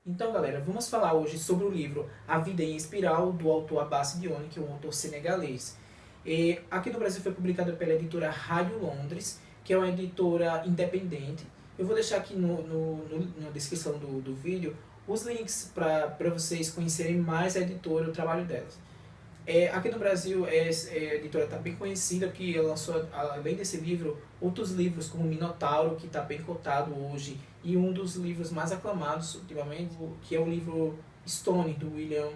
Então, galera, vamos falar hoje sobre o livro A Vida em Espiral, do autor Abbas Dione, que é um autor senegalês. Aqui no Brasil foi publicado pela editora Rádio Londres, que é uma editora independente. Eu vou deixar aqui na descrição do vídeo os links para vocês conhecerem mais a editora e o trabalho delas. Aqui no Brasil, a editora está bem conhecida, que ela lançou, além desse livro, outros livros como Minotauro, que está bem cotado hoje, e um dos livros mais aclamados ultimamente, que é o livro Stone, do William.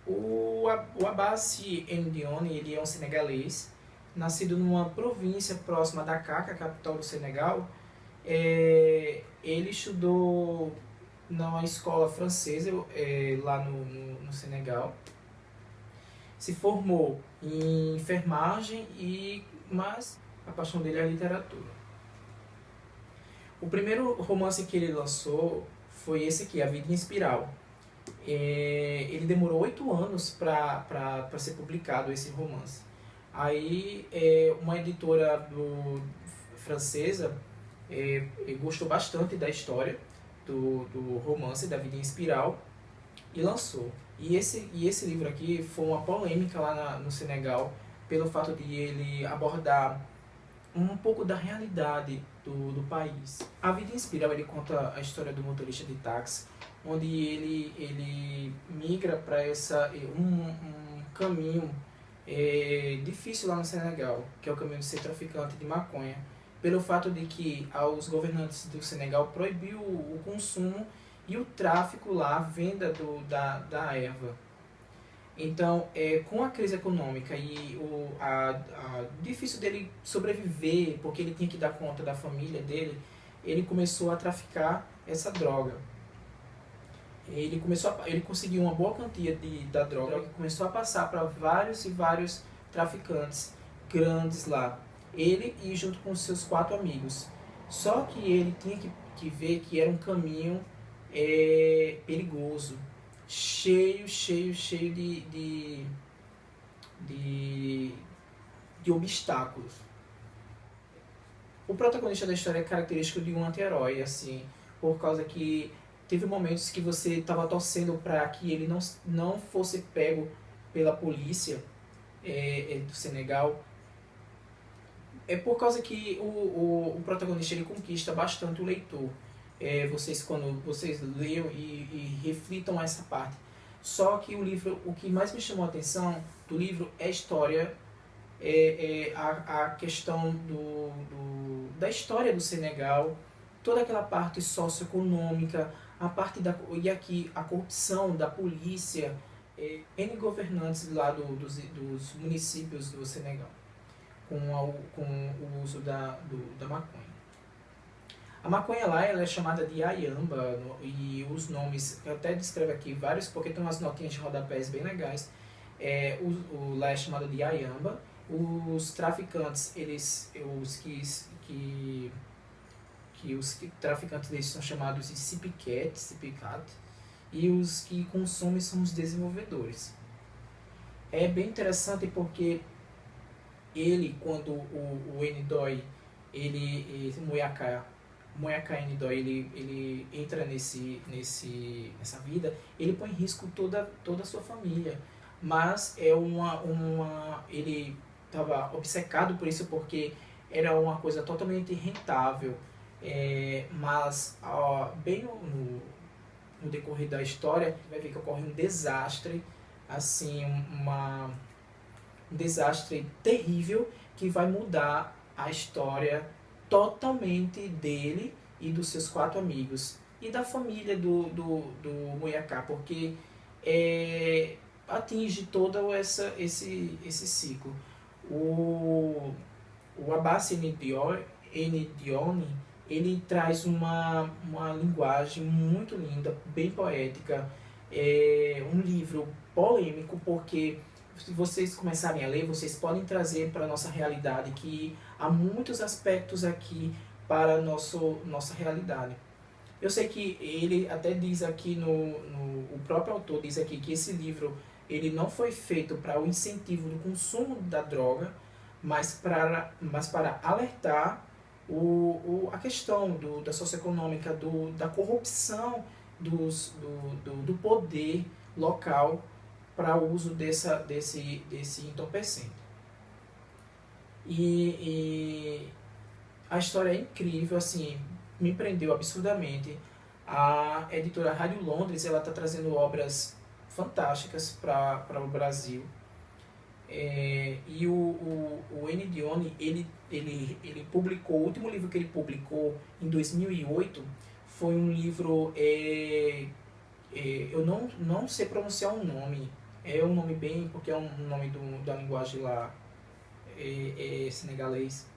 O Abbas Dione, ele é um senegalês, nascido numa província próxima a Dakar, a capital do Senegal. Ele estudou numa escola francesa lá no Senegal. Se formou em enfermagem, mas a paixão dele é a literatura. O primeiro romance que ele lançou foi esse aqui, A Vida em Espiral. Ele demorou 8 anos para ser publicado esse romance. Aí uma editora francesa gostou bastante da história do romance Da Vida em Espiral e lançou. E esse livro aqui foi uma polêmica lá no Senegal, pelo fato de ele abordar um pouco da realidade do país. A Vida em Espiral, ele conta a história do motorista de táxi, onde ele migra para um caminho difícil lá no Senegal, que é o caminho de ser traficante de maconha, pelo fato de que os governantes do Senegal proibiu o consumo e o tráfico lá, a venda da erva. Então, com a crise econômica e difícil dele sobreviver, porque ele tinha que dar conta da família dele, ele começou a traficar essa droga. Ele conseguiu uma boa quantia da droga e começou a passar para vários e vários traficantes grandes lá. Ele e junto com seus 4 amigos. Só que ele tinha que ver que era um caminho perigoso, cheio de obstáculos. O protagonista da história é característico de um anti-herói, assim, por causa que teve momentos que você estava torcendo para que ele não fosse pego pela polícia do Senegal. É por causa que o protagonista ele conquista bastante o leitor. Quando vocês leiam e reflitam essa parte. Só que o que mais me chamou a atenção do livro é a história, a questão da história do Senegal, toda aquela parte socioeconômica, e aqui a corrupção da polícia, N governantes lá dos municípios do Senegal, com o uso da maconha. A maconha lá ela é chamada de Ayamba, e os nomes, eu até descrevo aqui vários, porque tem umas notinhas de rodapés bem legais. Lá é chamada de Ayamba. Os traficantes, os traficantes deles são chamados de Sipicat, e os que consomem são os desenvolvedores. É bem interessante porque quando o Enidoy, Moyaka Enidoy, ele entra nessa vida, ele põe em risco toda a sua família. Mas ele estava obcecado por isso porque era uma coisa totalmente rentável. Mas bem no decorrer da história, vai ver que ocorre um desastre, assim, um desastre terrível que vai mudar a história totalmente dele e dos seus 4 amigos e da família do Moyaka, porque atinge todo esse ciclo. O Abbas Dione, ele traz uma linguagem muito linda, bem poética, um livro polêmico, porque se vocês começarem a ler, vocês podem trazer para a nossa realidade, que há muitos aspectos aqui para nossa realidade. Eu sei que ele até diz aqui, o próprio autor diz aqui que esse livro ele não foi feito para o incentivo do consumo da droga, mas para alertar a questão da socioeconômica, da corrupção do poder local para o uso desse entorpecente. E a história é incrível, assim, me prendeu absurdamente. A editora Rádio Londres, ela está trazendo obras fantásticas para o Brasil. E o Ennio Dione, ele publicou, o último livro que ele publicou em 2008 foi um livro, eu não sei pronunciar o nome, é um nome bem, porque é um nome da linguagem lá, senegalês,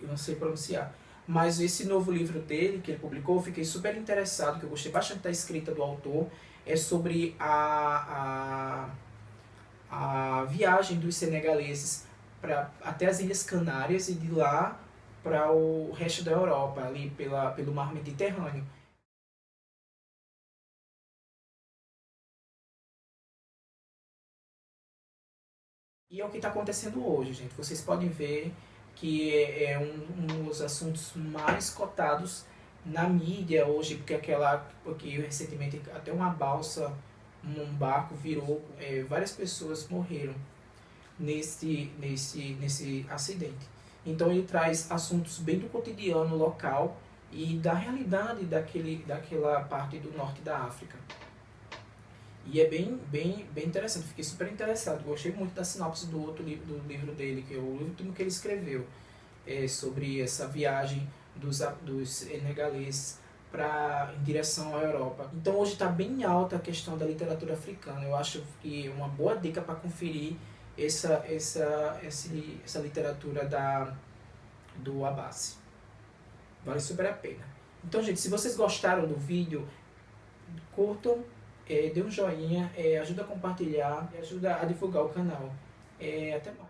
eu não sei pronunciar. Mas esse novo livro dele, que ele publicou, eu fiquei super interessado, que eu gostei bastante da escrita do autor, é sobre a viagem dos senegaleses até as Ilhas Canárias e de lá para o resto da Europa, ali pelo mar Mediterrâneo. E é o que está acontecendo hoje, gente. Vocês podem ver que é um dos assuntos mais cotados na mídia hoje, porque recentemente até uma balsa, um barco virou, várias pessoas morreram nesse acidente. Então ele traz assuntos bem do cotidiano local e da realidade daquela parte do norte da África. E é bem interessante, fiquei super interessado. Gostei muito da sinopse do livro dele, que é o último que ele escreveu, sobre essa viagem dos senegaleses em direção à Europa. Então hoje está bem alta a questão da literatura africana. Eu acho que é uma boa dica para conferir essa literatura do Abbasi. Vale super a pena. Então, gente, se vocês gostaram do vídeo, curtam, dê um joinha, ajuda a compartilhar, ajuda a divulgar o canal. Até mais.